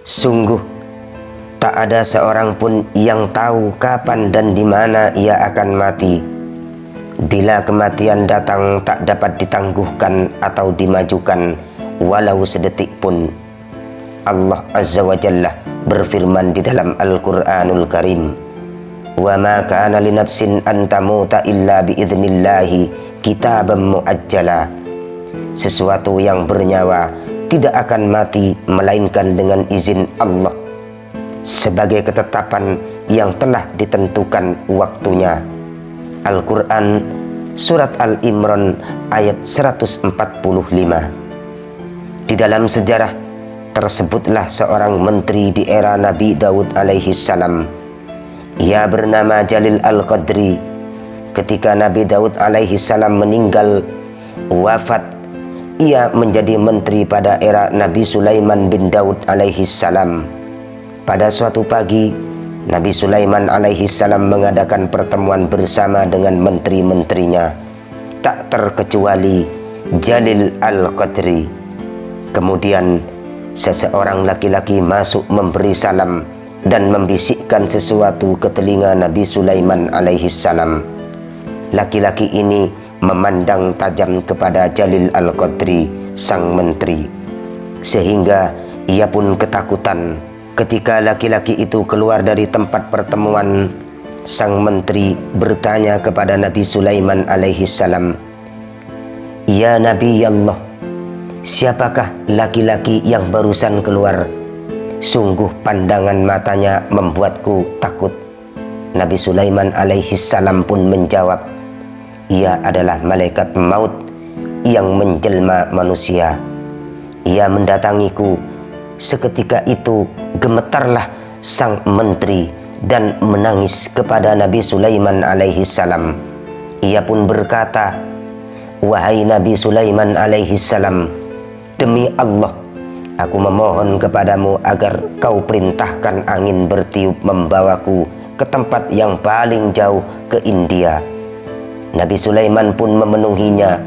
Sungguh tak ada seorang pun yang tahu kapan dan di mana ia akan mati. Bila kematian datang tak dapat ditangguhkan atau dimajukan walau sedetik pun. Allah Azza wa Jalla berfirman di dalam Al-Quranul Karim, "Wa ma kana li nafsin an tamuta illa biidnillahi kitaban muajjala." Sesuatu yang bernyawa tidak akan mati melainkan dengan izin Allah, sebagai ketetapan yang telah ditentukan waktunya. Al-Quran Surat Al-Imran ayat 145. Di dalam sejarah tersebutlah seorang menteri di era Nabi Daud alaihi salam. Ia bernama Jalil Al-Qadri. Ketika Nabi Daud alaihi salam meninggal wafat, ia menjadi menteri pada era Nabi Sulaiman bin Daud alaihi salam. Pada suatu pagi, Nabi Sulaiman alaihi salam mengadakan pertemuan bersama dengan menteri-menterinya, tak terkecuali Jalil Al-Qadri. Kemudian seseorang laki-laki masuk memberi salam dan membisikkan sesuatu ke telinga Nabi Sulaiman alaihi salam. Laki-laki ini memandang tajam kepada Jalil Al-Qadri, sang menteri, sehingga ia pun ketakutan. Ketika laki-laki itu keluar dari tempat pertemuan, sang menteri bertanya kepada Nabi Sulaiman alaihi salam, "Ya Nabi Allah, siapakah laki-laki yang barusan keluar? Sungguh pandangan matanya membuatku takut." Nabi Sulaiman alaihi salam pun menjawab, "Ia adalah malaikat maut yang menjelma manusia. Ia mendatangiku." Seketika itu gemetarlah sang menteri dan menangis kepada Nabi Sulaiman alaihi salam. Ia pun berkata, "Wahai Nabi Sulaiman alaihi salam, demi Allah, aku memohon kepadamu agar kau perintahkan angin bertiup membawaku ke tempat yang paling jauh, ke India." Nabi Sulaiman pun memenuhinya.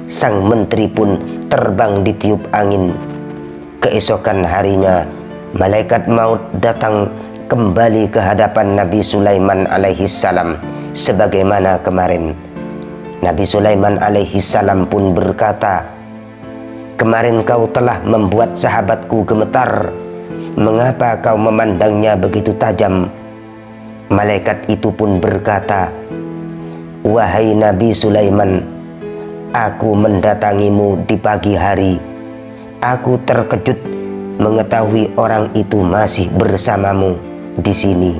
Sang menteri pun terbang ditiup angin. Keesokan harinya, malaikat maut datang kembali ke hadapan Nabi Sulaiman alaihi salam sebagaimana kemarin. Nabi Sulaiman alaihi salam pun berkata, "Kemarin kau telah membuat sahabatku gemetar. Mengapa kau memandangnya begitu tajam?" Malaikat itu pun berkata, "Wahai Nabi Sulaiman, aku mendatangimu di pagi hari. Aku terkejut mengetahui orang itu masih bersamamu di sini.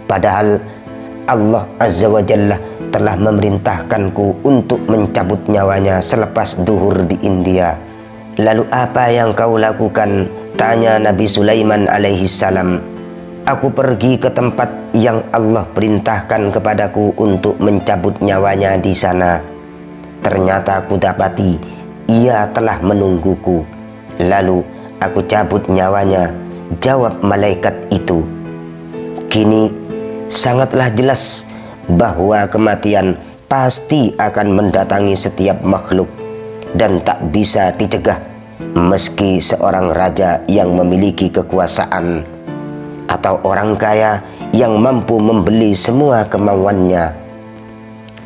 Padahal Allah Azza wa Jalla telah memerintahkanku untuk mencabut nyawanya selepas duhur di India." "Lalu apa yang kau lakukan?" tanya Nabi Sulaiman alaihi salam. "Aku pergi ke tempat yang Allah perintahkan kepadaku untuk mencabut nyawanya di sana. Ternyata aku dapati ia telah menungguku. Lalu aku cabut nyawanya," jawab malaikat itu. Kini sangatlah jelas bahwa kematian pasti akan mendatangi setiap makhluk dan tak bisa dicegah, meski seorang raja yang memiliki kekuasaan atau orang kaya yang mampu membeli semua kemauannya.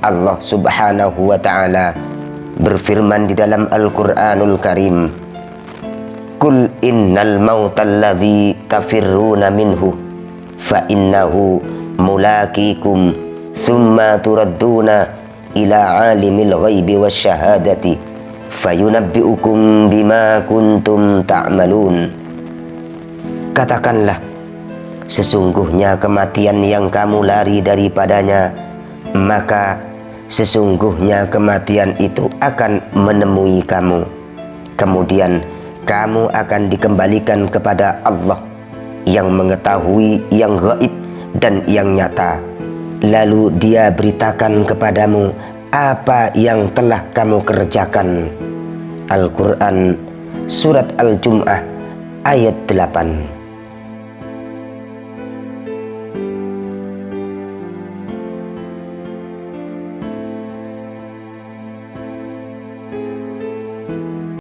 Allah Subhanahu wa ta'ala berfirman di dalam Al-Quranul Karim, "Qul innal mautal ladzi tafirruna minhu fa innahu mulaqikum summa turadduna ila alimil ghaibi wasyahadati fayunabbi'ukum bima kuntum ta'malun." Katakanlah, sesungguhnya kematian yang kamu lari daripadanya, maka sesungguhnya kematian itu akan menemui kamu. Kemudian kamu akan dikembalikan kepada Allah yang mengetahui yang gaib dan yang nyata. Lalu Dia beritakan kepadamu apa yang telah kamu kerjakan. Al-Quran Surat Al-Jum'ah ayat 8.